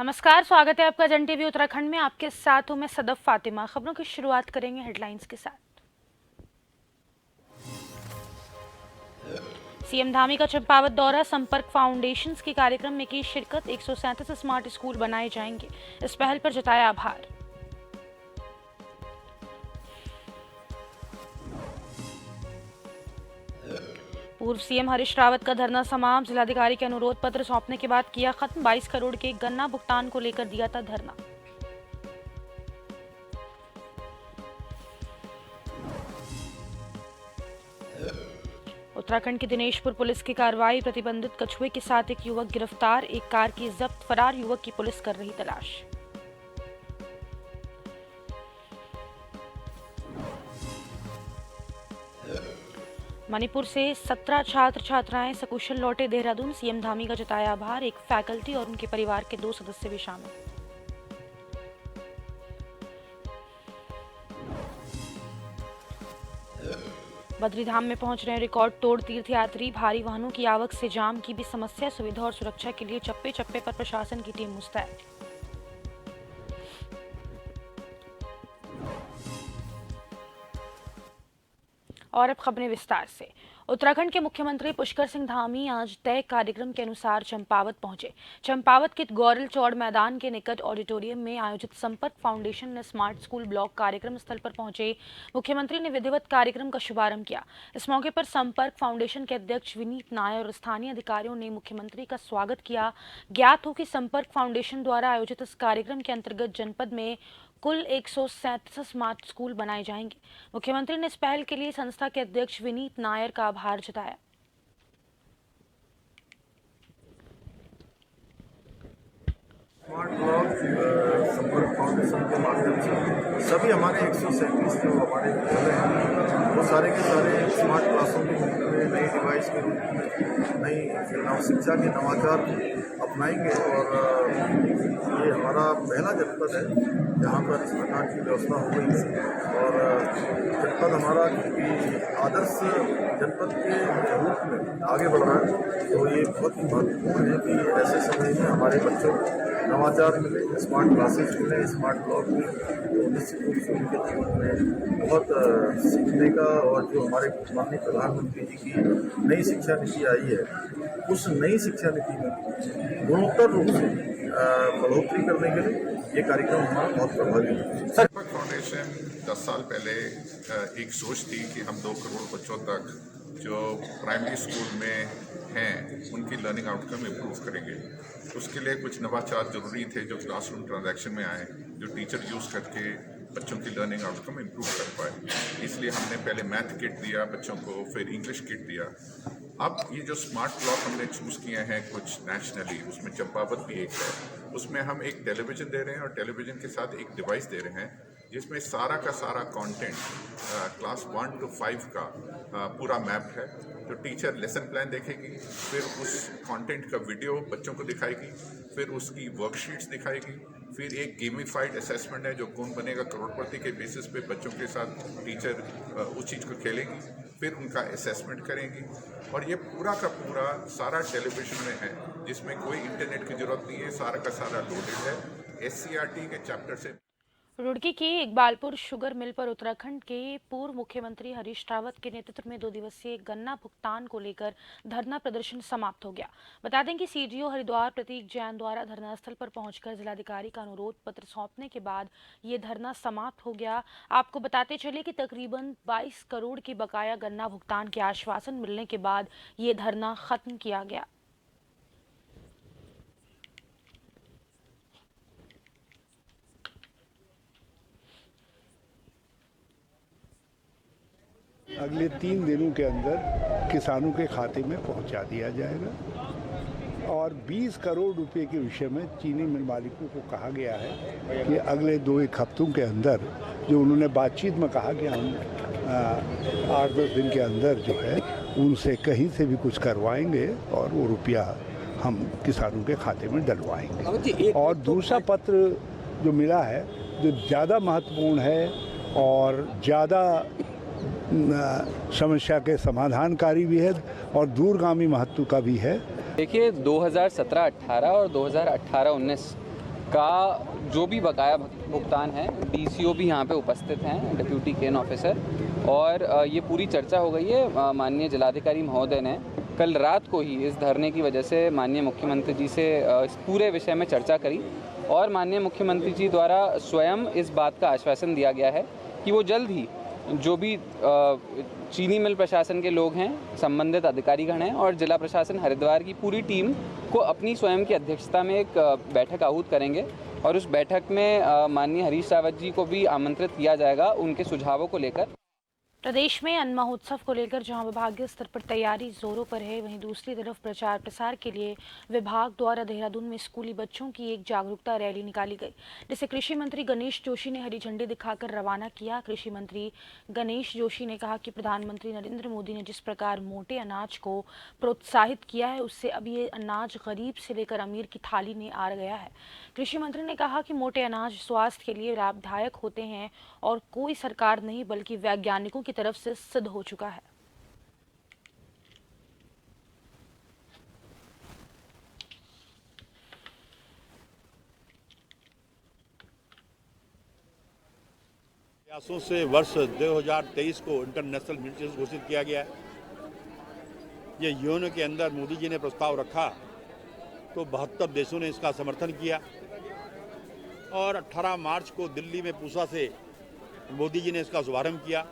नमस्कार, स्वागत है आपका जन टीवी उत्तराखंड में। आपके साथ हूं मैं सदफ फातिमा। खबरों की शुरुआत करेंगे हेडलाइंस के साथ। सीएम धामी का चंपावत दौरा, संपर्क फाउंडेशन के कार्यक्रम में की शिरकत। 137 स्मार्ट स्कूल बनाए जाएंगे, इस पहल पर जताया आभार। पूर्व सीएम हरीश रावत का धरना समाप्त, जिलाधिकारी के अनुरोध पत्र सौंपने के बाद किया खत्म। 22 करोड़ के गन्ना भुगतान को लेकर दिया था धरना। उत्तराखंड की दिनेशपुर पुलिस की कार्रवाई, प्रतिबंधित कछुए के साथ एक युवक गिरफ्तार, एक कार की जब्त, फरार युवक की पुलिस कर रही तलाश। मणिपुर से 17 छात्र छात्राएं सकुशल लौटे देहरादून, सीएम धामी का जताया आभार। एक फैकल्टी और उनके परिवार के 2 सदस्य भी शामिल। बद्रीधाम में पहुंच रहे रिकॉर्ड तोड़ तीर्थयात्री, भारी वाहनों की आवक से जाम की भी समस्या। सुविधा और सुरक्षा के लिए चप्पे चप्पे पर प्रशासन की टीम मुस्तैद। और अब खबरें विस्तार से। उत्तराखंड के मुख्यमंत्री पुष्कर सिंह धामी आज तय कार्यक्रम के अनुसार चंपावत पहुंचे। चंपावत के गौरल चौड़ मैदान के निकट ऑडिटोरियम में आयोजित संपर्क फाउंडेशन ने स्मार्ट स्कूल ब्लॉक कार्यक्रम स्थल पर पहुंचे मुख्यमंत्री ने विधिवत कार्यक्रम का शुभारंभ किया। इस मौके पर संपर्क फाउंडेशन के अध्यक्ष विनीत नायर और स्थानीय अधिकारियों ने मुख्यमंत्री का स्वागत किया। ज्ञात हो कि संपर्क फाउंडेशन द्वारा आयोजित इस कार्यक्रम के अंतर्गत जनपद में कुल 137 स्मार्ट स्कूल बनाए जाएंगे। मुख्यमंत्री ने इस पहल के लिए संस्था के अध्यक्ष विनीत नायर का आभार जताया। स्मार्ट ब्लॉक संपर्क फाउंडेशन के माध्यम से सभी हमारे 137 जो हमारे विद्यालय हैं वो सारे के सारे स्मार्ट क्लासों के रूप में, नई डिवाइस के रूप में, नई शिक्षा के नवाचार अपनाएंगे। और ये हमारा पहला जनपद है जहाँ पर इस प्रकार की व्यवस्था हो गई है। और जनपद हमारा क्योंकि आदर्श जनपद के रूप में आगे बढ़ रहा है, तो ये बहुत ही महत्वपूर्ण है कि ऐसे समय में हमारे बच्चों को नवाचार मिले, स्मार्ट क्लासेस मिले, स्मार्ट ब्लॉक में। तो निश्चित रूप से उनके जीवन में बहुत सीखने का, और जो हमारे माननीय प्रधानमंत्री जी की नई शिक्षा नीति आई है, उस नई शिक्षा नीति में गुणोत्तर रूप से बढ़ोतरी करने के लिए ये कार्यक्रम हमारा बहुत प्रभावी है। संपर्क फाउंडेशन 10 साल पहले एक सोच थी कि हम 2 करोड़ बच्चों तक जो प्राइमरी स्कूल में हैं उनकी लर्निंग आउटकम इम्प्रूव करेंगे। उसके लिए कुछ नवाचार जरूरी थे जो क्लासरूम ट्रांजैक्शन में आए, जो टीचर यूज़ करके बच्चों की लर्निंग आउटकम इम्प्रूव कर पाए। इसलिए हमने पहले मैथ किट दिया बच्चों को, फिर इंग्लिश किट दिया। अब ये जो स्मार्ट ब्लॉक हमने चूज़ किए हैं कुछ नेशनली, उसमें चंपावत भी एक है, उसमें हम एक टेलीविज़न दे रहे हैं और टेलीविज़न के साथ एक डिवाइस दे रहे हैं जिसमें सारा का सारा कंटेंट क्लास 1 to 5 का पूरा मैप है। तो टीचर लेसन प्लान देखेगी, फिर उस कंटेंट का वीडियो बच्चों को दिखाएगी, फिर उसकी वर्कशीट्स दिखाएगी, फिर एक गेमिफाइड असेसमेंट है जो कौन बनेगा करोड़पति के बेसिस पे बच्चों के साथ टीचर उस चीज़ को खेलेगी, फिर उनका असेसमेंट करेंगी। और ये पूरा का पूरा सारा टेलीविज़न में है जिसमें कोई इंटरनेट की ज़रूरत नहीं है, सारा का सारा लोडेड है। SCRT के चैप्टर से। रुड़की की इकबालपुर शुगर मिल पर उत्तराखंड के पूर्व मुख्यमंत्री हरीश रावत के नेतृत्व में 2 दिवसीय गन्ना भुगतान को लेकर धरना प्रदर्शन समाप्त हो गया। बता दें कि सीडीओ हरिद्वार प्रतीक जैन द्वारा धरनास्थल पर पहुंचकर जिलाधिकारी का अनुरोध पत्र सौंपने के बाद ये धरना समाप्त हो गया। आपको बताते चले कि तकरीबन 22 करोड़ के बकाया गन्ना भुगतान के आश्वासन मिलने के बाद ये धरना खत्म किया गया। अगले 3 दिनों के अंदर किसानों के खाते में पहुंचा दिया जाएगा। और 20 करोड़ रुपए के विषय में चीनी मिल मालिकों को कहा गया है कि अगले 2-1 हफ्तों के अंदर, जो उन्होंने बातचीत में कहा कि हम 8-10 दिन के अंदर जो है उनसे कहीं से भी कुछ करवाएंगे और वो रुपया हम किसानों के खाते में डलवाएंगे। और दूसरा पत्र जो मिला है जो ज़्यादा महत्वपूर्ण है और ज़्यादा समस्या के समाधानकारी भी है और दूरगामी महत्व का भी है। देखिए 2017-18 और 2018-19 का जो भी बकाया भुगतान है, डीसीओ भी यहाँ पे उपस्थित हैं, डिप्यूटी केन ऑफिसर, और ये पूरी चर्चा हो गई है। माननीय जिलाधिकारी महोदय ने कल रात को ही इस धरने की वजह से माननीय मुख्यमंत्री जी से इस पूरे विषय में चर्चा करी, और माननीय मुख्यमंत्री जी द्वारा स्वयं इस बात का आश्वासन दिया गया है कि वो जल्द ही जो भी चीनी मिल प्रशासन के लोग हैं, संबंधित अधिकारीगण हैं, और जिला प्रशासन हरिद्वार की पूरी टीम को अपनी स्वयं की अध्यक्षता में एक बैठक आहूत करेंगे, और उस बैठक में माननीय हरीश रावत जी को भी आमंत्रित किया जाएगा उनके सुझावों को लेकर। प्रदेश में अन्न महोत्सव को लेकर जहां विभागीय स्तर पर तैयारी जोरों पर है, वहीं दूसरी तरफ प्रचार प्रसार के लिए विभाग द्वारा देहरादून में स्कूली बच्चों की एक जागरूकता रैली निकाली गई, जिसे कृषि मंत्री गणेश जोशी ने हरी झंडी दिखाकर रवाना किया। कृषि मंत्री गणेश जोशी ने कहा कि प्रधानमंत्री नरेंद्र मोदी ने जिस प्रकार मोटे अनाज को प्रोत्साहित किया है, उससे अब ये अनाज गरीब से लेकर अमीर की थाली में आ गया है। कृषि मंत्री ने कहा कि मोटे अनाज स्वास्थ्य के लिए लाभदायक होते हैं और कोई सरकार नहीं बल्कि वैज्ञानिकों की तरफ से सिद्ध हो चुका है। प्रयासों से वर्ष 2023 को इंटरनेशनल मिलेट्स घोषित किया गया है। ये यूएन के अंदर मोदी जी ने प्रस्ताव रखा तो 72 देशों ने इसका समर्थन किया, और 18 मार्च को दिल्ली में पूसा से मोदी जी ने इसका शुभारंभ किया।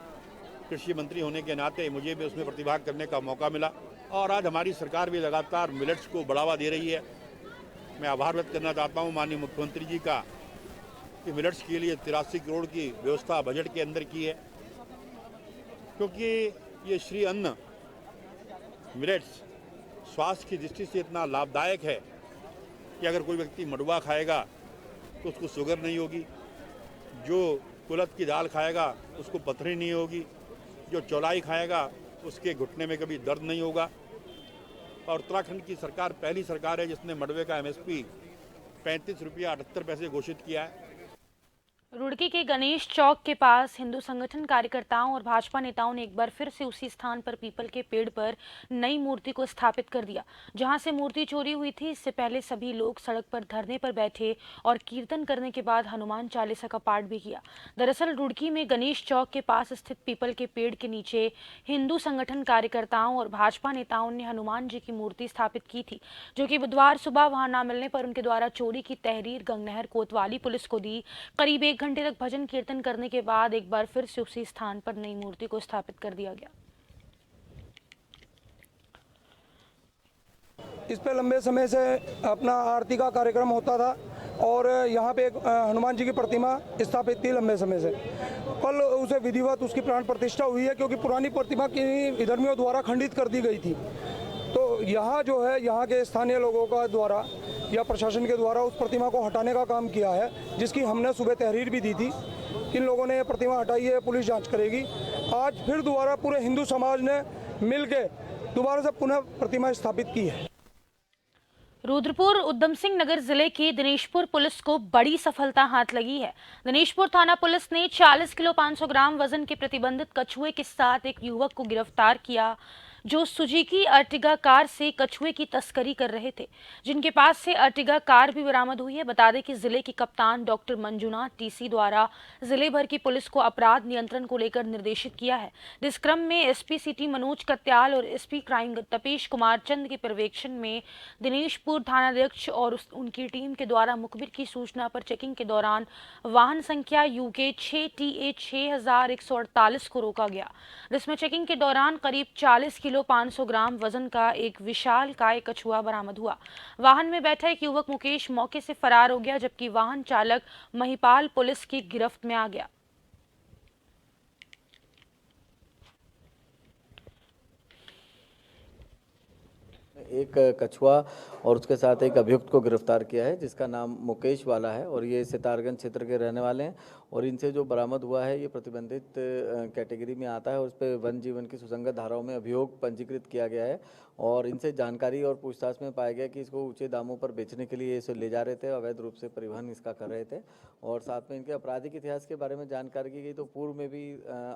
कृषि मंत्री होने के नाते मुझे भी उसमें प्रतिभाग करने का मौका मिला, और आज हमारी सरकार भी लगातार मिलेट्स को बढ़ावा दे रही है। मैं आभार व्यक्त करना चाहता हूँ माननीय मुख्यमंत्री जी का कि मिलेट्स के लिए 83 करोड़ की व्यवस्था बजट के अंदर की है, क्योंकि ये श्री अन्न मिलेट्स स्वास्थ्य की दृष्टि से इतना लाभदायक है कि अगर कोई व्यक्ति मडुआ खाएगा तो उसको शुगर नहीं होगी, जो कुलथ की दाल खाएगा उसको पथरी नहीं होगी, जो चौलाई खाएगा उसके घुटने में कभी दर्द नहीं होगा। और उत्तराखंड की सरकार पहली सरकार है जिसने मडवे का एमएसपी 35 रुपया 78 पैसे घोषित किया है। रुड़की के गणेश चौक के पास हिंदू संगठन कार्यकर्ताओं और भाजपा नेताओं ने एक बार फिर से उसी स्थान पर पीपल के पेड़ पर नई मूर्ति को स्थापित कर दिया जहां से मूर्ति चोरी हुई थी। इससे पहले सभी लोग सड़क पर धरने पर बैठे और कीर्तन करने के बाद हनुमान चालीसा का पाठ भी किया। दरअसल रुड़की में गणेश चौक के पास स्थित पीपल के पेड़ के नीचे हिंदू संगठन कार्यकर्ताओं और भाजपा नेताओं ने हनुमान जी की मूर्ति स्थापित की थी, जो कि बुधवार सुबह वहां न मिलने पर उनके द्वारा चोरी की तहरीर गंगनहर कोतवाली पुलिस को दी। करीब 1 घंटे तक भजन कीर्तन करने के बाद एक बार फिर से उसी स्थान पर नई मूर्ति को स्थापित कर दिया गया। इस पे लंबे समय से अपना आरती का कार्यक्रम होता था और यहाँ पे एक हनुमान जी की प्रतिमा स्थापित थी लंबे समय से। कल उसे विधिवत उसकी प्राण प्रतिष्ठा हुई है, क्योंकि पुरानी प्रतिमा की विधर्मियों द्वारा खंडित कर दी गई थी। तो यहाँ जो है यहाँ के स्थानीय लोगों का द्वारा या प्रशासन के द्वारा उस प्रतिमा को हटाने का काम किया है, जिसकी हमने सुबह तहरीर भी दी थी। किन लोगों ने ये प्रतिमा हटाई है पुलिस जांच करेगी। आज फिर दोबारा पूरे हिंदू समाज ने मिलकर दोबारा से पुनः प्रतिमा स्थापित की है। रुद्रपुर उधम सिंह नगर जिले की दिनेशपुर पुलिस को बड़ी सफलता हाथ लगी है। दिनेशपुर थाना पुलिस ने 40 किलो 500 ग्राम वजन के प्रतिबंधित कछुए के साथ एक युवक को गिरफ्तार किया, जो सुजुकी अर्टिगा कार से कछुए की तस्करी कर रहे थे, जिनके पास से अर्टिगा कार भी बरामद हुई है। बता दें कि जिले के कप्तान डॉक्टर मंजुनाथ टीसी द्वारा जिले भर की पुलिस को अपराध नियंत्रण को लेकर निर्देशित किया है। इस क्रम में एसपी सिटी मनोज कत्याल और एसपी क्राइम तपेश कुमार चंद के पर्यवेक्षण में दिनेशपुर थानाध्यक्ष और उनकी टीम के द्वारा मुखबिर की सूचना पर चेकिंग के दौरान वाहन संख्या UK 6TA 6148 को रोका गया, जिसमें चेकिंग के दौरान करीब 40 किलो 500 ग्राम वजन का एक विशाल काय कछुआ बरामद हुआ। वाहन में बैठा एक युवक मुकेश मौके से फरार हो गया, जबकि वाहन चालक महिपाल पुलिस की गिरफ्त में आ गया। एक कछुआ और उसके साथ एक अभियुक्त को गिरफ्तार किया है, जिसका नाम मुकेश वाला है और ये सितारगंज क्षेत्र के रहने वाले हैं। और इनसे जो बरामद हुआ है ये प्रतिबंधित कैटेगरी में आता है और उस पर वन जीवन की सुसंगत धाराओं में अभियोग पंजीकृत किया गया है। और इनसे जानकारी और पूछताछ में पाया गया कि इसको ऊंचे दामों पर बेचने के लिए इसे ले जा रहे थे, अवैध रूप से परिवहन इसका कर रहे थे। और साथ में इनके आपराधिक इतिहास के बारे में जानकारी की गई तो पूर्व में भी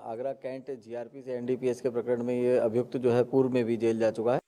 आगरा कैंट GRP से NDPS के प्रकरण में ये अभियुक्त जो है पूर्व में भी जेल जा चुका है।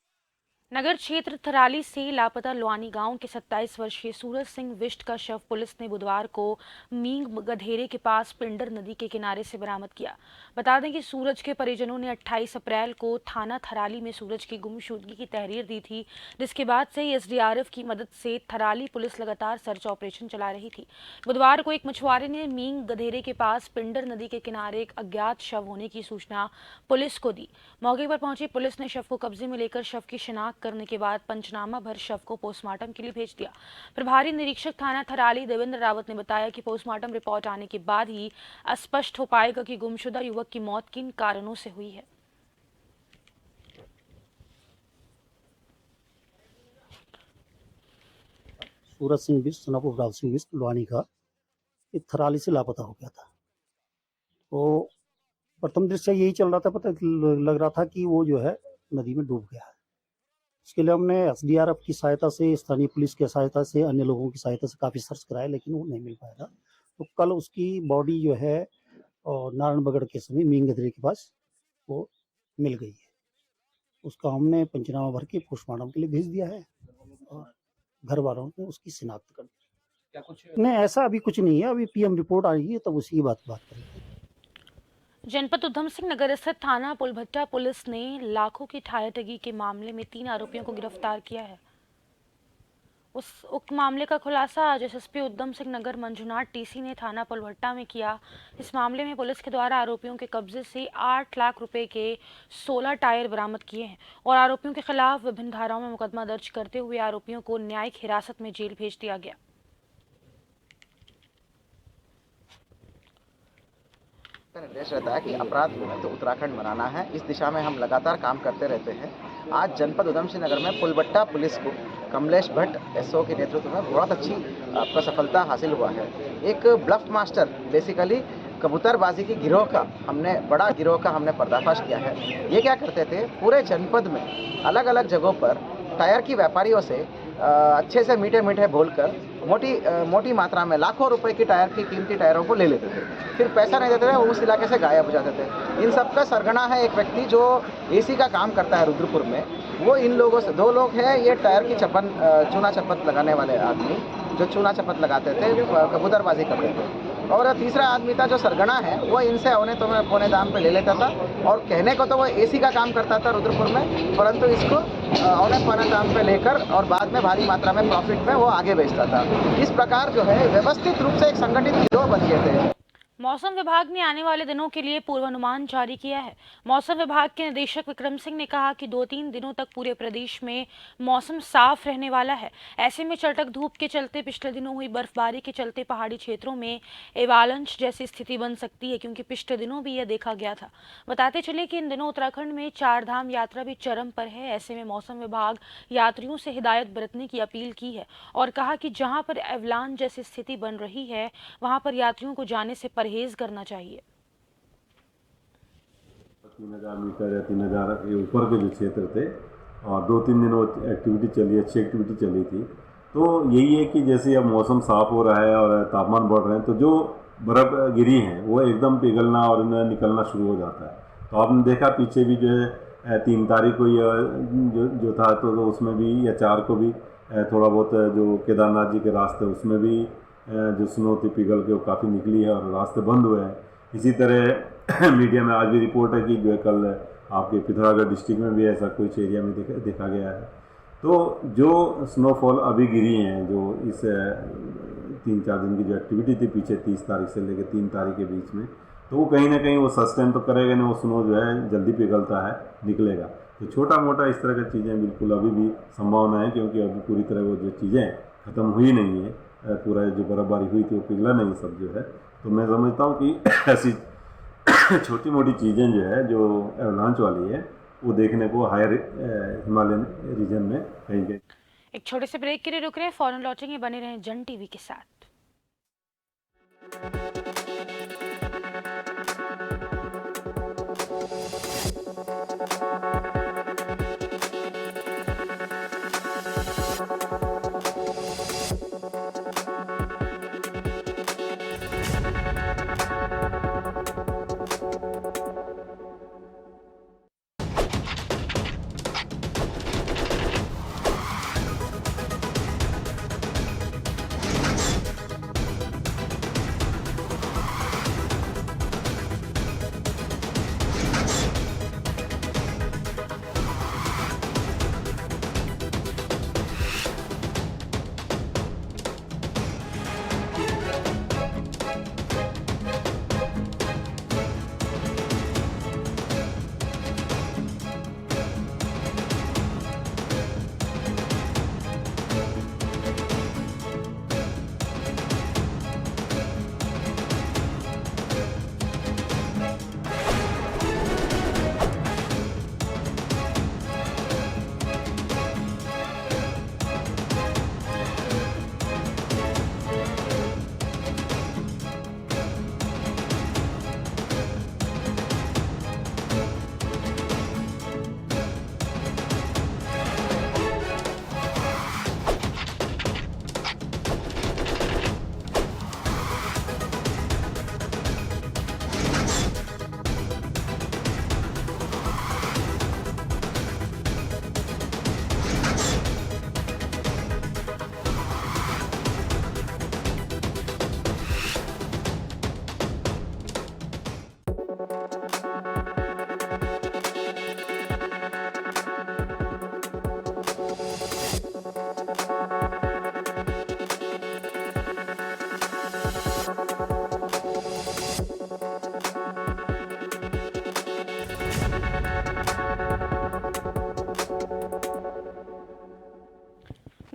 नगर क्षेत्र थराली से लापता लुआनी गांव के 27 वर्षीय सूरज सिंह विष्ट का शव पुलिस ने बुधवार को मींग गधेरे के पास पिंडर नदी के किनारे से बरामद किया। बता दें कि सूरज के परिजनों ने 28 अप्रैल को थाना थराली में सूरज की गुमशुदगी की तहरीर दी थी, जिसके बाद से एसडीआरएफ की मदद से थराली पुलिस लगातार सर्च ऑपरेशन चला रही थी। बुधवार को एक मछुआरे ने मींग गधेरे के पास पिंडर नदी के किनारे एक अज्ञात शव होने की सूचना पुलिस को दी। मौके पर पहुंची पुलिस ने शव को कब्जे में लेकर शव की शिनाख्त करने के बाद पंचनामा भर शव को पोस्टमार्टम के लिए भेज दिया। प्रभारी निरीक्षक थाना थराली देवेंद्र रावत ने बताया कि पोस्टमार्टम रिपोर्ट आने के बाद ही स्पष्ट हो पाएगा कि गुमशुदा युवक की मौत किन कारणों से हुई है। सूरज सिंह बिष्ट सन ऑफ राव सिंह बिष्ट लुआनी का एक थराली से लापता हो गया था। तो प्रथम दृष्टया यही चल रहा था, पता लग रहा था कि वो जो है नदी में डूब गया है। इसके लिए हमने एसडीआरएफ की सहायता से, स्थानीय पुलिस की सहायता से, अन्य लोगों की सहायता से काफ़ी सर्च कराया, लेकिन वो नहीं मिल पाया था। तो कल उसकी बॉडी जो है नारायण बगड़ के समय मींग गधेरे के पास वो मिल गई है। उसका हमने पंचनामा भर के पोस्टमार्टम के लिए भेज दिया है और घर वालों ने उसकी शिनाख्त कर दी। क्या कुछ नहीं, ऐसा अभी कुछ नहीं है। अभी पीएम रिपोर्ट आएगी तब उसी की बात करेंगे। जनपद उधम सिंह नगर स्थित थाना पुलभट्टा पुलिस ने लाखों की ठाया ठगी के मामले में 3 आरोपियों को गिरफ्तार किया है। उक्त मामले का खुलासा आज एसएसपी उधम सिंह नगर मंजुनाथ टीसी ने थाना पुलभट्टा में किया। इस मामले में पुलिस के द्वारा आरोपियों के कब्जे से 8 लाख रुपए के 16 टायर बरामद किए हैं और आरोपियों के खिलाफ विभिन्न धाराओं में मुकदमा दर्ज करते हुए आरोपियों को न्यायिक हिरासत में जेल भेज दिया गया। निर्देश रहता है कि अपराध मुक्त उत्तराखंड बनाना है। इस दिशा में हम लगातार काम करते रहते हैं। आज जनपद उधम सिंह नगर में पुलभट्टा पुलिस को कमलेश भट्ट एसओ के नेतृत्व में बहुत अच्छी आपका सफलता हासिल हुआ है। एक ब्लफ मास्टर बेसिकली कबूतरबाजी की गिरोह का बड़ा गिरोह का हमने पर्दाफाश किया है। ये क्या करते थे, पूरे जनपद में अलग अलग जगहों पर टायर की व्यापारियों से अच्छे से मीठे बोलकर मोटी मात्रा में लाखों रुपए की टायर की कीमती टायरों को ले लेते थे, फिर पैसा नहीं देते थे, उस इलाके से गायब हो जाते थे। इन सब का सरगना है एक व्यक्ति जो एसी का काम करता है रुद्रपुर में। वो इन लोगों से 2 लोग हैं, ये टायर की चूना चप्पत लगाने वाले आदमी जो चूना चप्पत लगाते थे, कबूतरबाजी करते थे। और तीसरा आदमी था जो सरगना है, वो इनसे पौने दाम पे ले लेता था और कहने को तो वो एसी का काम करता था रुद्रपुर में, परंतु इसको औने पौने दाम पे लेकर और बाद में भारी मात्रा में प्रॉफिट में वो आगे बेचता था। इस प्रकार जो है व्यवस्थित रूप से एक संगठित गिरोह बन गए थे। मौसम विभाग ने आने वाले दिनों के लिए पूर्वानुमान जारी किया है। मौसम विभाग के निदेशक विक्रम सिंह ने कहा कि 2-3 दिनों तक पूरे प्रदेश में मौसम साफ रहने वाला है। ऐसे में चटक धूप के चलते पिछले दिनों हुई बर्फबारी के चलते पहाड़ी क्षेत्रों में एवालंच जैसी स्थिति बन सकती है, क्योंकि पिछले दिनों भी यह देखा गया था। बताते चले कि इन दिनों उत्तराखंड में 4 धाम यात्रा भी चरम पर है। ऐसे में मौसम विभाग यात्रियों से हिदायत बरतने की अपील की है और कहा कि जहाँ पर एवालांच जैसी स्थिति बन रही है वहाँ पर यात्रियों को जाने से परहेज करना चाहिए। 3000 मीटर या 3000 के ऊपर के जो क्षेत्र थे और 2-3 दिन वो एक्टिविटी चली, अच्छी एक्टिविटी चली थी। तो यही है कि जैसे अब मौसम साफ हो रहा है और तापमान बढ़ रहे हैं, तो जो बर्फ़ गिरी हैं वो एकदम पिघलना और निकलना शुरू हो जाता है। तो आपने देखा पीछे भी जो है 3 तारीख को जो था तो उसमें भी, या 4 को भी थोड़ा बहुत जो केदारनाथ जी के रास्ते उसमें भी जो स्नो थी पिघल के वो काफ़ी निकली है और रास्ते बंद हुए हैं। इसी तरह मीडिया में आज भी रिपोर्ट है कि जो है कल आपके पिथौरागढ़ डिस्ट्रिक्ट में भी ऐसा कुछ एरिया में देखा गया है। तो जो स्नोफॉल अभी गिरी हैं, जो इस 3-4 दिन की जो एक्टिविटी थी पीछे 30 तारीख से लेकर 3 तारीख के बीच में, तो वो कहीं ना कहीं वो सस्टेन तो करेगा नहीं, वो स्नो जो है जल्दी पिघलता है, निकलेगा। तो छोटा मोटा इस तरह की चीज़ें बिल्कुल अभी भी संभावना है, क्योंकि अभी पूरी तरह वो जो चीज़ें ख़त्म हुई नहीं है, पूरा जो बर्फबारी हुई थी वो पिघला नहीं सब जो है। तो मैं समझता हूँ कि ऐसी छोटी मोटी चीज़ें जो है जो एवलांच वाली है वो देखने को हायर हिमालयन रीजन में कहीं। एक छोटे से ब्रेक के लिए रुक रहे हैं, फौरन लौटेंगे, बने रहें जन टीवी के साथ।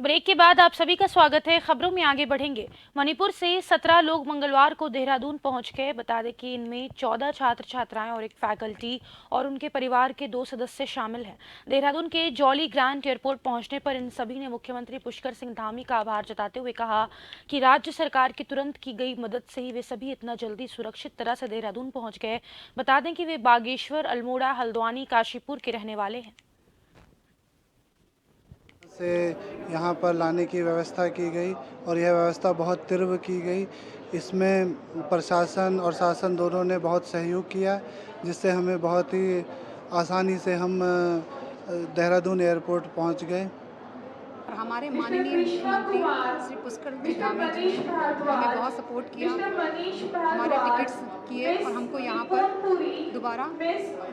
ब्रेक के बाद आप सभी का स्वागत है। खबरों में आगे बढ़ेंगे। मणिपुर से 17 लोग मंगलवार को देहरादून पहुंच गए। बता दें कि इनमें 14 छात्र छात्राएं और एक फैकल्टी और उनके परिवार के 2 सदस्य शामिल हैं। देहरादून के जॉली ग्रांट एयरपोर्ट पहुंचने पर इन सभी ने मुख्यमंत्री पुष्कर सिंह धामी का आभार जताते हुए कहा कि राज्य सरकार की तुरंत की गई मदद से ही वे सभी इतना जल्दी सुरक्षित तरह से देहरादून पहुँच गए। बता दें कि वे बागेश्वर, अल्मोड़ा, हल्द्वानी, काशीपुर के रहने वाले हैं। से यहाँ पर लाने की व्यवस्था की गई और यह व्यवस्था बहुत तीव्र की गई। इसमें प्रशासन और शासन दोनों ने बहुत सहयोग किया, जिससे हमें बहुत ही आसानी से हम देहरादून एयरपोर्ट पहुँच गए। हमारे माननीय मुख्यमंत्री श्री पुष्कर जी धामी जी ने हमें बहुत सपोर्ट किया, हमारे टिकट्स किए और हमको यहाँ पर दोबारा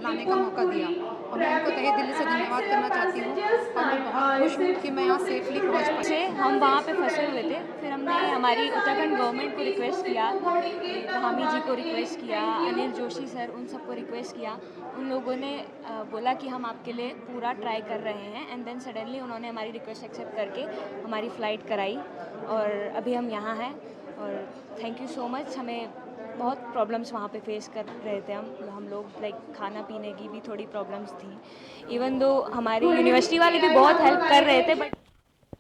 लाने का मौका दिया और मैं उनको तहे दिल से धन्यवाद करना चाहती हूँ। और मैं बहुत खुश हूँ कि मैं यहाँ सेफली पहुँच पाई। हम वहाँ पे फंसे हुए थे, फिर हमने हमारी उत्तराखंड गवर्नमेंट को रिक्वेस्ट किया, धामी जी को रिक्वेस्ट किया, अनिल जोशी सर, उन सबको रिक्वेस्ट किया। उन लोगों ने बोला कि हम आपके लिए पूरा ट्राई कर रहे हैं एंड देन सडनली उन्होंने हमारी रिक्वेस्ट एक्सेप्ट करके हमारी फ़्लाइट कराई और अभी हम यहाँ हैं और थैंक यू सो मच। हमें बहुत प्रॉब्लम्स वहाँ पे फेस कर रहे थे हम लोग, लाइक खाना पीने की भी थोड़ी प्रॉब्लम्स थी। इवन दो हमारी यूनिवर्सिटी वाले भी बहुत हेल्प कर रहे थे। बट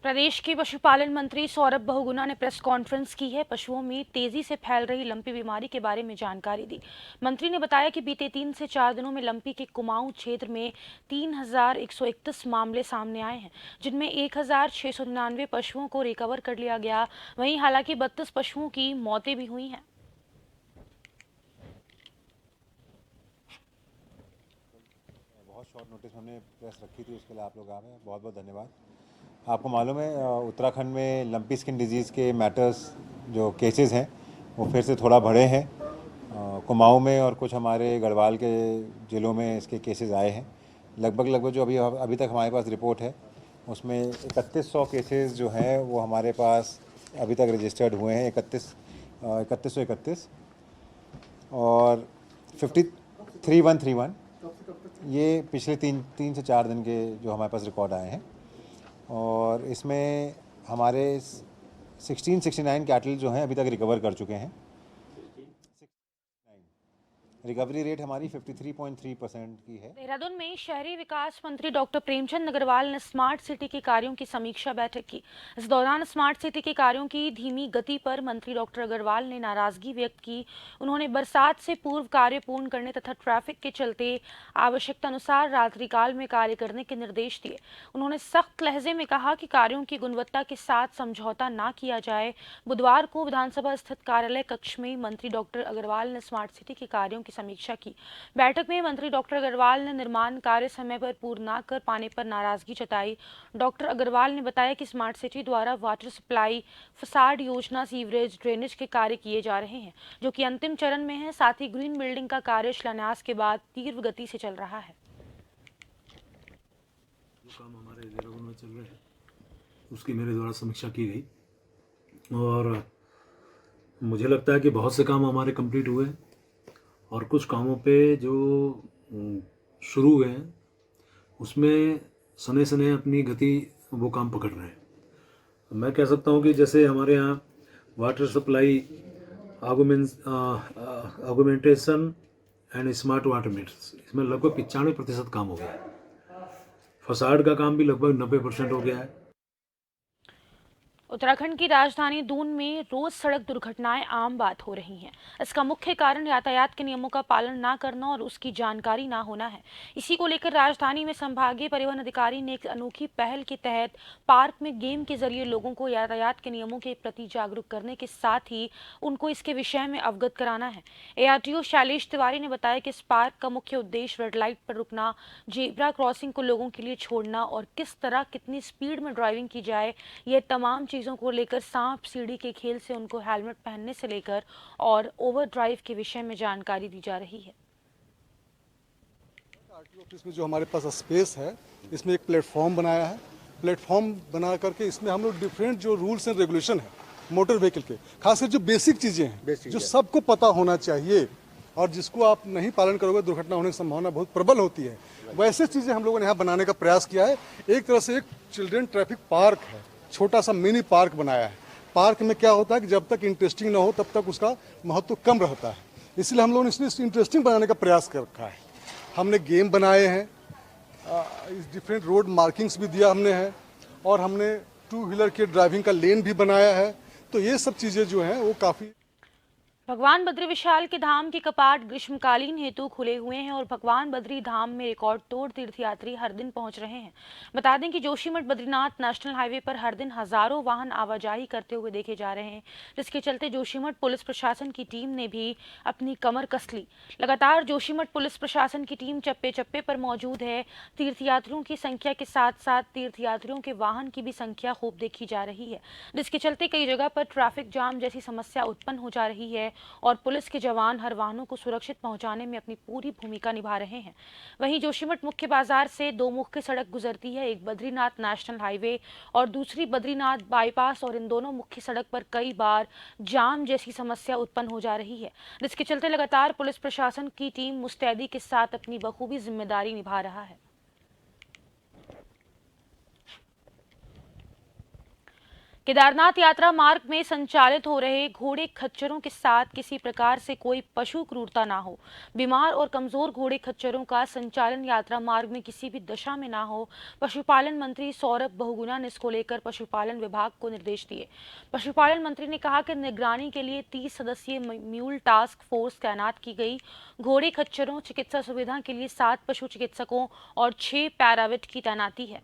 प्रदेश के पशुपालन मंत्री सौरभ बहुगुणा ने प्रेस कॉन्फ्रेंस की है। पशुओं में तेजी से फैल रही लंपी बीमारी के बारे में जानकारी दी। मंत्री ने बताया कि बीते 3 से 4 दिनों में लंपी के कुमाऊं क्षेत्र में 3131 मामले सामने आए हैं, जिनमें 1699 पशुओं को रिकवर कर लिया गया। वहीं हालांकि 32 पशुओं की मौतें भी हुई हैं। बहुत शॉर्ट नोटिस हमने प्रेस रखी थी, उसके लिए आप लोग आ गए, बहुत बहुत धन्यवाद। आपको मालूम है उत्तराखंड में लंपी स्किन डिजीज़ के मैटर्स जो केसेस हैं वो फिर से थोड़ा बढ़े हैं। कुमाऊं में और कुछ हमारे गढ़वाल के ज़िलों में इसके केसेस आए हैं। लगभग जो अभी तक हमारे पास रिपोर्ट है उसमें 3100 केसेस जो हैं वो हमारे पास अभी तक रजिस्टर्ड हुए हैं। 3131 और 53131 ये पिछले तीन से 4 दिन के जो हमारे पास रिकॉर्ड आए हैं और इसमें हमारे 1669 कैटल जो हैं अभी तक रिकवर कर चुके हैं। रिकवरी रेट हमारी 53.3% की है। देहरादून में शहरी विकास मंत्री डॉक्टर प्रेमचंद अग्रवाल ने स्मार्ट सिटी के कार्यों की समीक्षा बैठक की। इस दौरान स्मार्ट सिटी के कार्यों की धीमी गति पर मंत्री डॉक्टर अग्रवाल ने नाराजगी व्यक्त की। उन्होंने बरसात से पूर्व कार्य पूर्ण करने तथा ट्रैफिक के चलते आवश्यकता अनुसार रात्रिकाल में कार्य करने के निर्देश दिए। उन्होंने सख्त लहजे में कहा कि कार्यों की गुणवत्ता के साथ समझौता न किया जाए। बुधवार को विधानसभा स्थित कार्यालय कक्ष में मंत्री डॉक्टर अग्रवाल ने स्मार्ट सिटी के कार्यों समीक्षा की। बैठक में मंत्री डॉक्टर अग्रवाल ने निर्माण कार्य समय पर पूर्ण न कर पाने पर नाराजगी जताई। डॉक्टर अग्रवाल ने बताया कि स्मार्ट सिटी द्वारा वाटर सप्लाई, फसाड योजना, सीवरेज, ड्रेनेज के कार्य किए जा रहे हैं, जो कि अंतिम चरण में है। साथ ही ग्रीन बिल्डिंग का कार्य शिलान्यास के बाद तीव्र गति से चल रहा है। जो काम हमारे देहरादून में चल रहे हैं उसकी मेरे द्वारा समीक्षा की गई और मुझे लगता है कि बहुत से काम हमारे कंप्लीट हुए हैं और कुछ कामों पे जो शुरू हुए हैं उसमें सने सने अपनी गति वो काम पकड़ रहे हैं। मैं कह सकता हूँ कि जैसे हमारे यहाँ water supply, argumentation and smart water meters, इसमें लगभग 95% काम हो गया है। फसाड का काम भी लगभग 90% हो गया है। उत्तराखंड की राजधानी दून में रोज सड़क दुर्घटनाएं आम बात हो रही हैं। इसका मुख्य कारण यातायात के नियमों का पालन न करना और उसकी जानकारी न होना है। इसी को लेकर राजधानी में संभागीय परिवहन अधिकारी ने एक अनोखी पहल के तहत पार्क में गेम के जरिए लोगों को यातायात के नियमों के प्रति जागरूक करने के साथ ही उनको इसके विषय में अवगत कराना है। ARTO शैलेश तिवारी ने बताया कि इस पार्क का मुख्य उद्देश्य रेड लाइट पर रुकना, जेब्रा क्रॉसिंग को लोगों के लिए छोड़ना और किस तरह कितनी स्पीड में ड्राइविंग की जाए, ये तमाम चीज़ों को लेकर सांप सीढ़ी के खेल से उनको हेलमेट पहनने से लेकर और ओवर ड्राइव के विषय में जानकारी दी जा रही है। RTO ऑफिस में जो हमारे पास स्पेस है, इसमें एक प्लेटफॉर्म बनाया है। प्लेटफॉर्म बना करके इसमें हम लोग डिफरेंट जो रूल्स एंड रेगुलेशन है मोटर व्हीकल के, खासकर जो बेसिक चीज़ें हैं जो सबको पता होना चाहिए और जिसको आप नहीं पालन करोगे दुर्घटना होने की संभावना बहुत प्रबल होती है, वैसे चीज़ें हम लोगों ने यहाँ बनाने का प्रयास किया है। एक तरह से एक चिल्ड्रन ट्रैफिक पार्क है छोटा सा मिनी पार्क बनाया है। पार्क में क्या होता है कि जब तक इंटरेस्टिंग ना हो तब तक उसका महत्व कम रहता है, इसलिए हम लोगों ने इसलिए इंटरेस्टिंग बनाने का प्रयास कर रखा है। हमने गेम बनाए हैं, डिफरेंट रोड मार्किंग्स भी दिया हमने है, और हमने 2 व्हीलर के ड्राइविंग का लेन भी बनाया है। तो ये सब चीज़ें जो हैं वो काफ़ी। भगवान बद्री विशाल के धाम के कपाट ग्रीष्मकालीन हेतु खुले हुए हैं और भगवान बद्री धाम में रिकॉर्ड तोड़ तीर्थयात्री हर दिन पहुंच रहे हैं। बता दें कि जोशीमठ बद्रीनाथ नेशनल हाईवे पर हर दिन हजारों वाहन आवाजाही करते हुए देखे जा रहे हैं, जिसके चलते जोशीमठ पुलिस प्रशासन की टीम ने भी अपनी कमर कस ली। लगातार जोशीमठ पुलिस प्रशासन की टीम चप्पे चप्पे पर मौजूद है। तीर्थयात्रियों की संख्या के साथ साथ तीर्थयात्रियों के वाहन की भी संख्या खूब देखी जा रही है, जिसके चलते कई जगह पर ट्रैफिक जाम जैसी समस्या उत्पन्न हो जा रही है और पुलिस के जवान हर वाहनों को सुरक्षित पहुंचाने में अपनी पूरी भूमिका निभा रहे हैं। वहीं जोशीमठ मुख्य बाजार से 2 मुख्य सड़क गुजरती है, एक बद्रीनाथ नेशनल हाईवे और दूसरी बद्रीनाथ बाईपास, और इन दोनों मुख्य सड़क पर कई बार जाम जैसी समस्या उत्पन्न हो जा रही है, जिसके चलते लगातार पुलिस प्रशासन की टीम मुस्तैदी के साथ अपनी बखूबी जिम्मेदारी निभा रहा है। केदारनाथ यात्रा मार्ग में संचालित हो रहे घोड़े खच्चरों के साथ किसी प्रकार से कोई पशु क्रूरता ना हो, बीमार और कमजोर घोड़े खच्चरों का संचालन यात्रा मार्ग में किसी भी दशा में ना हो, पशुपालन मंत्री सौरभ बहुगुणा ने इसको लेकर पशुपालन विभाग को निर्देश दिए। पशुपालन मंत्री ने कहा कि निगरानी के लिए 30 सदस्यीय म्यूल टास्क फोर्स तैनात की गई। घोड़े खच्चरों चिकित्सा सुविधा के लिए 7 पशु चिकित्सकों और 6 पैराविट की तैनाती है।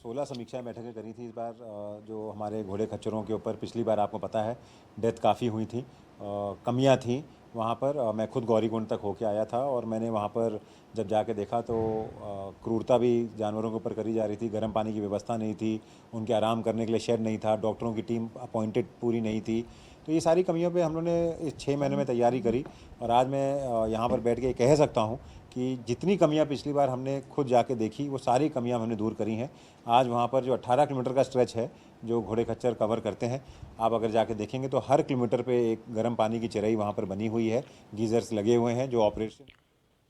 16 समीक्षा बैठकें करी थी इस बार। जो हमारे घोड़े खच्चरों के ऊपर पिछली बार आपको पता है डेथ काफ़ी हुई थी, कमियां थी वहाँ पर। मैं खुद गौरीकुंड तक होके आया था और मैंने वहाँ पर जब जाके देखा तो क्रूरता भी जानवरों के ऊपर करी जा रही थी। गर्म पानी की व्यवस्था नहीं थी, उनके आराम करने के लिए शेड नहीं था, डॉक्टरों की टीम अपॉइंटेड पूरी नहीं थी। तो ये सारी कमियों पे हम लोगों ने इस 6 महीने में तैयारी करी और आज मैं यहाँ पर बैठ के कह सकता हूँ कि जितनी कमियां पिछली बार हमने खुद जाके देखी वो सारी कमियां हमने दूर करी हैं। आज वहाँ पर जो 18 किलोमीटर का स्ट्रेच है जो घोड़े खच्चर कवर करते हैं, आप अगर जाके देखेंगे तो हर किलोमीटर पे एक गर्म पानी की चराई वहाँ पर बनी हुई है, गीजर्स लगे हुए हैं जो ऑपरेशन।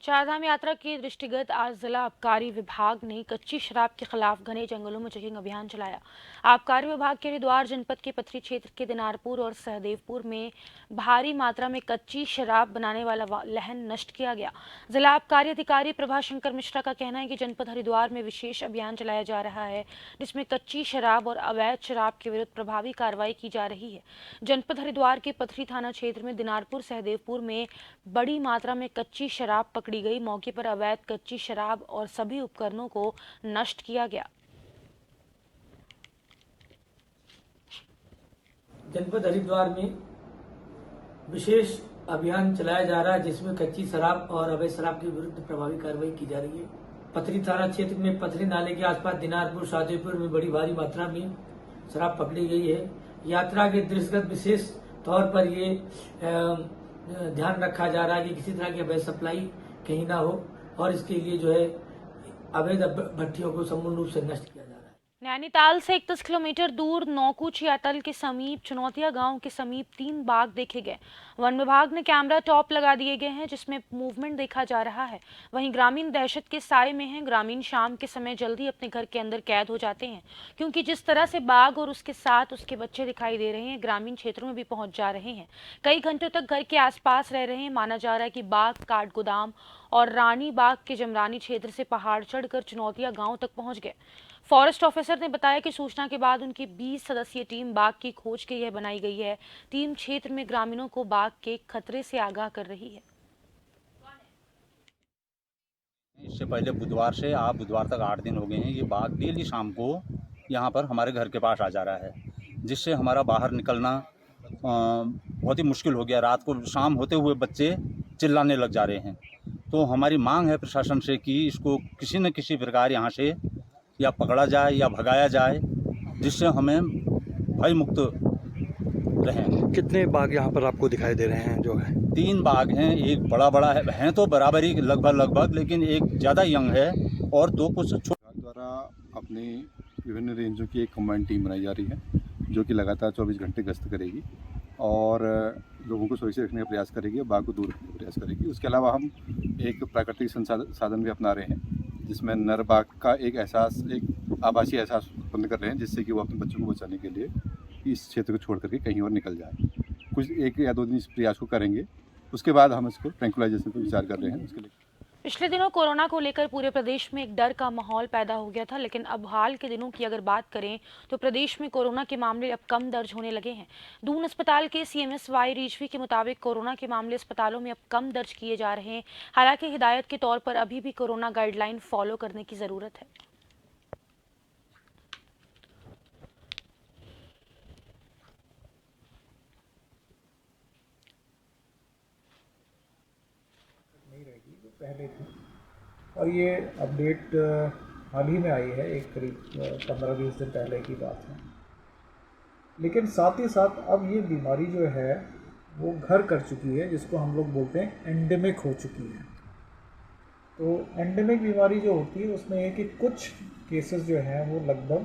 चारधाम यात्रा के दृष्टिगत आज जिला आबकारी विभाग ने कच्ची शराब के खिलाफ घने जंगलों में चेकिंग अभियान चलाया। आबकारी विभाग के हरिद्वार जनपद के पथरी क्षेत्र के दिनारपुर और सहदेवपुर में भारी मात्रा में कच्ची शराब बनाने वाला लहन नष्ट किया गया। जिला आबकारी अधिकारी प्रभा शंकर मिश्रा का कहना है कि जनपद हरिद्वार में विशेष अभियान चलाया जा रहा है, जिसमें कच्ची शराब और अवैध शराब के विरुद्ध प्रभावी कार्रवाई की जा रही है। जनपद हरिद्वार के पथरी थाना क्षेत्र में दिनारपुर सहदेवपुर में बड़ी मात्रा में कच्ची शराब पकड़ी गई। मौके पर अवैध कच्ची शराब और सभी उपकरणों को नष्ट किया गया। जनपद हरिद्वार में विशेष अभियान चलाया जा रहा है, जिसमें कच्ची शराब और अवैध शराब के विरुद्ध प्रभावी कार्रवाई की जा रही है। पथरी थाना क्षेत्र में पथरी नाले के आसपास दिनारपुर शाहदेवपुर में बड़ी भारी मात्रा में शराब पकड़ी गई है। यात्रा के दृष्टिगत विशेष तौर पर ये ध्यान रखा जा रहा है कि किसी तरह की अवैध सप्लाई कहीं ना हो और इसके लिए जो है अवैध भट्टियों को संपूर्ण रूप से नष्ट किया जा रहा है। नैनीताल से 31 किलोमीटर दूर नौकुची अतल के समीप चुनौतिया गांव के समीप 3 बाघ देखे गए। वन विभाग ने कैमरा टॉप लगा दिए गए हैं, जिसमें मूवमेंट देखा जा रहा है। वहीं ग्रामीण दहशत के साए में हैं। ग्रामीण शाम के समय जल्दी अपने घर के अंदर कैद हो जाते हैं, क्योंकि जिस तरह से बाघ और उसके साथ उसके बच्चे दिखाई दे रहे हैं, ग्रामीण क्षेत्रों में भी पहुंच जा रहे हैं। कई घंटों तक घर के आसपास रह रहे हैं। माना जा रहा है कि बाघ काठगोदाम और रानी बाग के जमरानी क्षेत्र से पहाड़ चढ़कर चुनौतिया गांव तक पहुंच गए। फॉरेस्ट ऑफिसर ने बताया कि सूचना के बाद उनकी 20 सदस्यीय टीम बाघ की खोज के लिए बनाई गई है। टीम क्षेत्र में ग्रामीणों को बाघ के खतरे से आगाह कर रही है। इससे पहले बुधवार से आप बुधवार तक 8 दिन हो गए हैं, ये बाघ डेली शाम को यहाँ पर हमारे घर के पास आ जा रहा है, जिससे हमारा बाहर निकलना बहुत ही मुश्किल हो गया। रात को शाम होते हुए बच्चे चिल्लाने लग जा रहे हैं। तो हमारी मांग है प्रशासन से कि इसको किसी न किसी प्रकार यहाँ से या पकड़ा जाए या भगाया जाए, जिससे हमें भय मुक्त रहें। कितने बाघ यहाँ पर आपको दिखाई दे रहे हैं? जो है 3 बाघ हैं, एक बड़ा है तो बराबरी लगभग, लेकिन एक ज़्यादा यंग है और 2 कुछ छोटे। द्वारा अपनी विभिन्न रेंजों की एक कम्बाइंड टीम बनाई जा रही है, जो कि लगातार 24 घंटे गश्त करेगी और लोगों को सुरक्षित रखने का प्रयास करेगी, बाघ को दूर रखने का प्रयास करेगी। उसके अलावा हम एक प्राकृतिक संसाधन भी अपना रहे हैं, जिसमें नर बाघ का एक एहसास एक आभासी एहसास उत्पन्न कर रहे हैं, जिससे कि वो अपने बच्चों को बचाने के लिए इस क्षेत्र को छोड़ करके कहीं और निकल जाए। कुछ 1 या 2 दिन इस प्रयास को करेंगे, उसके बाद हम इसको ट्रैंक्विलाइजेशन पर विचार कर रहे हैं। उसके लिए पिछले दिनों कोरोना को लेकर पूरे प्रदेश में एक डर का माहौल पैदा हो गया था, लेकिन अब हाल के दिनों की अगर बात करें तो प्रदेश में कोरोना के मामले अब कम दर्ज होने लगे हैं। दून अस्पताल के CMSY रिजवी के मुताबिक कोरोना के मामले अस्पतालों में अब कम दर्ज किए जा रहे हैं। हालांकि हिदायत के तौर पर अभी भी कोरोना गाइडलाइन फॉलो करने की ज़रूरत है। पहले थी और ये अपडेट हाल ही में आई है, एक करीब 15-20 दिन पहले की बात है। लेकिन साथ ही साथ अब ये बीमारी जो है वो घर कर चुकी है, जिसको हम लोग बोलते हैं एंडेमिक हो चुकी है। तो एंडेमिक बीमारी जो होती है उसमें है कि कुछ केसेस जो हैं वो लगभग